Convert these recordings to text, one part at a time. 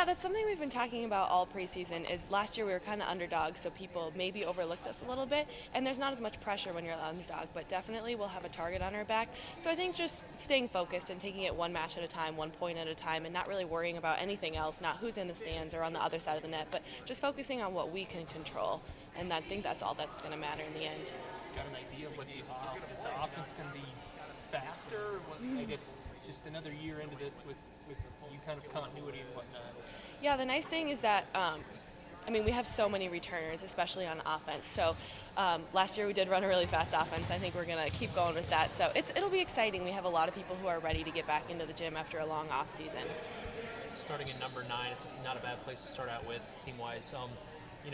that's something we've been talking about all preseason. Is last year we were kind of underdogs, so people maybe overlooked us a little bit, and there's not as much pressure when you're an underdog, but definitely we'll have a target on our back. So I think just staying focused and taking it one match at a time, 1 point at a time, and not really worrying about anything else, not who's in the stands or on the other side of the net, but just focusing on what we can control. And I think that's all that's going to matter in the end. Got an idea of what is the offense going to be faster? I guess just another year into this with you kind of continuity and whatnot. Yeah, the nice thing is that, we have so many returners, especially on offense. So last year we did run a really fast offense. I think we're going to keep going with that. So it'll be exciting. We have a lot of people who are ready to get back into the gym after a long off season. Starting at number 9, it's not a bad place to start out with team-wise.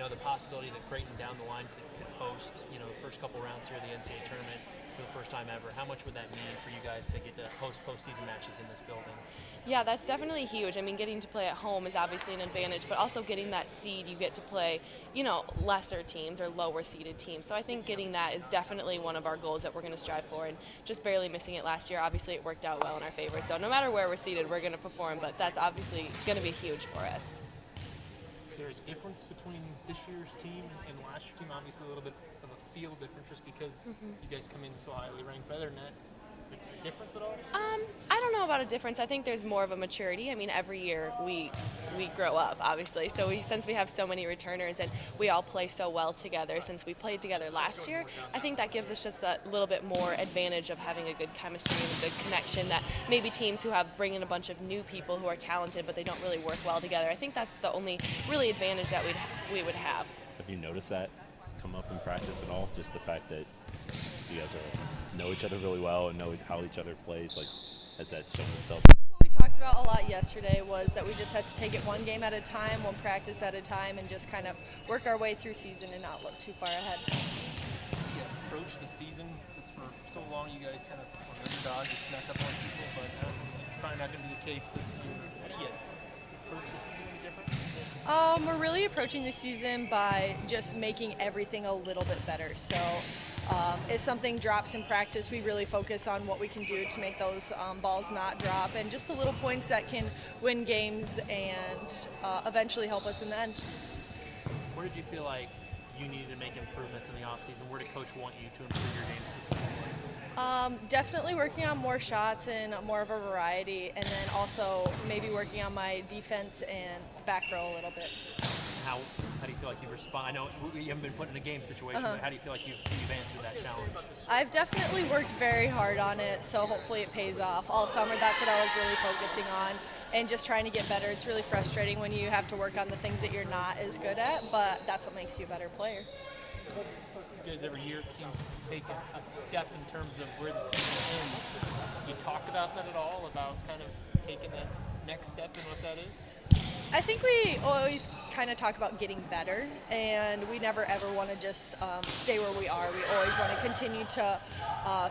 The possibility that Creighton down the line could host, the first couple rounds here of the NCAA tournament for the first time ever. How much would that mean for you guys to get to host postseason matches in this building? Yeah, that's definitely huge. Getting to play at home is obviously an advantage, but also getting that seed, you get to play, lesser teams or lower seeded teams. So I think getting that is definitely one of our goals that we're going to strive for, and just barely missing it last year. Obviously, it worked out well in our favor. So no matter where we're seated, we're going to perform, but that's obviously going to be huge for us. Is there a difference between this year's team and last year's team? Obviously, a little bit of a feel difference just because you guys come in so highly ranked. Better than that, is there a difference at all? I don't know about a difference. I think there's more of a maturity. Every year we grow up, obviously. So since we have so many returners and we all play so well together, since we played together last year, I think that gives us just a little bit more advantage of having a good chemistry and a good connection that maybe teams who bring in a bunch of new people who are talented but they don't really work well together. I think that's the only really advantage that we would have. Have you noticed that come up in practice at all? Just the fact that you guys know each other really well and know how each other plays, has that shown itself? What we talked about a lot yesterday was that we just had to take it one game at a time, one practice at a time, and just kind of work our way through season and not look too far ahead. You approach the season because for so long you guys kind of were underdogs, you snuck up on people, but it's probably not going to be the case this year. How do you approach the season any different? We're really approaching the season by just making everything a little bit better. So if something drops in practice, we really focus on what we can do to make those balls not drop, and just the little points that can win games and eventually help us in the end. Where did you feel like you needed to make improvements in the offseason? Where did Coach want you to improve your game specifically? Definitely working on more shots and more of a variety, and then also maybe working on my defense and back row a little bit. How do you feel like you respond? I know you haven't been put in a game situation, but how do you feel like you've answered that challenge? I've definitely worked very hard on it, so hopefully it pays off. All summer, that's what I was really focusing on, and just trying to get better. It's really frustrating when you have to work on the things that you're not as good at, but that's what makes you a better player. You guys every year seems to take a step in terms of where the season ends. You talk about that at all, about kind of taking that next step and what that is? I think we always kind of talk about getting better, and we never ever want to just stay where we are. We always want to continue to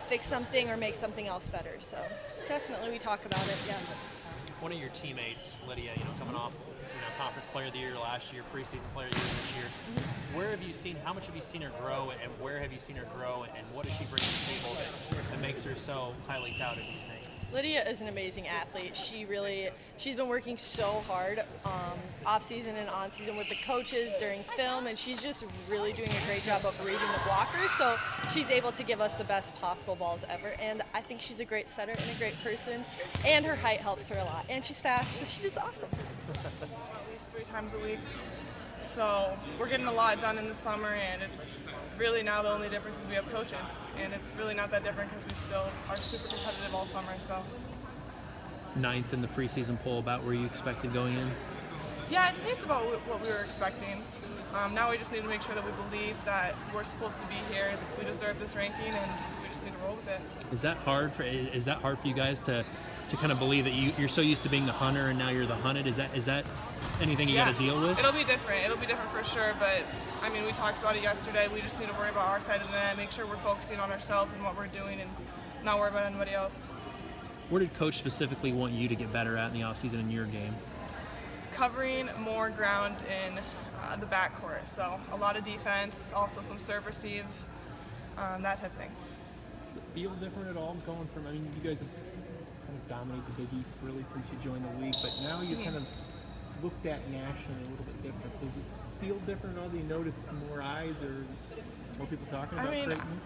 fix something or make something else better. So definitely we talk about it, yeah. One of your teammates, Lydia, coming off Conference Player of the Year last year, preseason Player of the Year this year, how much have you seen her grow, and where have you seen her grow, and what does she bring to the table that makes her so highly touted, do you think? Lydia is an amazing athlete. She's been working so hard off season and on season with the coaches during film, and she's just really doing a great job of reading the blockers, so she's able to give us the best possible balls ever. And I think she's a great setter and a great person, and her height helps her a lot. And she's fast, so she's just awesome. At least 3 times a week. So we're getting a lot done in the summer, and it's really now the only difference is we have coaches, and it's really not that different because we still are super competitive all summer. So 9th in the preseason poll, about where you expected going in? yeah, I'd say it's about what we were expecting. Now we just need to make sure that we believe that we're supposed to be here, that we deserve this ranking, and we just need to roll with it. Is that hard for you guys to kind of believe that you're so used to being the hunter and now you're the hunted? Is that anything you got to deal with? It'll be different. It'll be different for sure, but we talked about it yesterday. We just need to worry about our side of the net, make sure we're focusing on ourselves and what we're doing, and not worry about anybody else. Where did Coach specifically want you to get better at in the offseason in your game? Covering more ground in the backcourt, so a lot of defense, also some serve receive, that type of thing. Does it feel different at all going from, you guys have kind of dominated the Big East really since you joined the league, but now you're kind of looked at nationally a little bit different? Does it feel different now that you notice more eyes or more people talking about I mean, Creighton?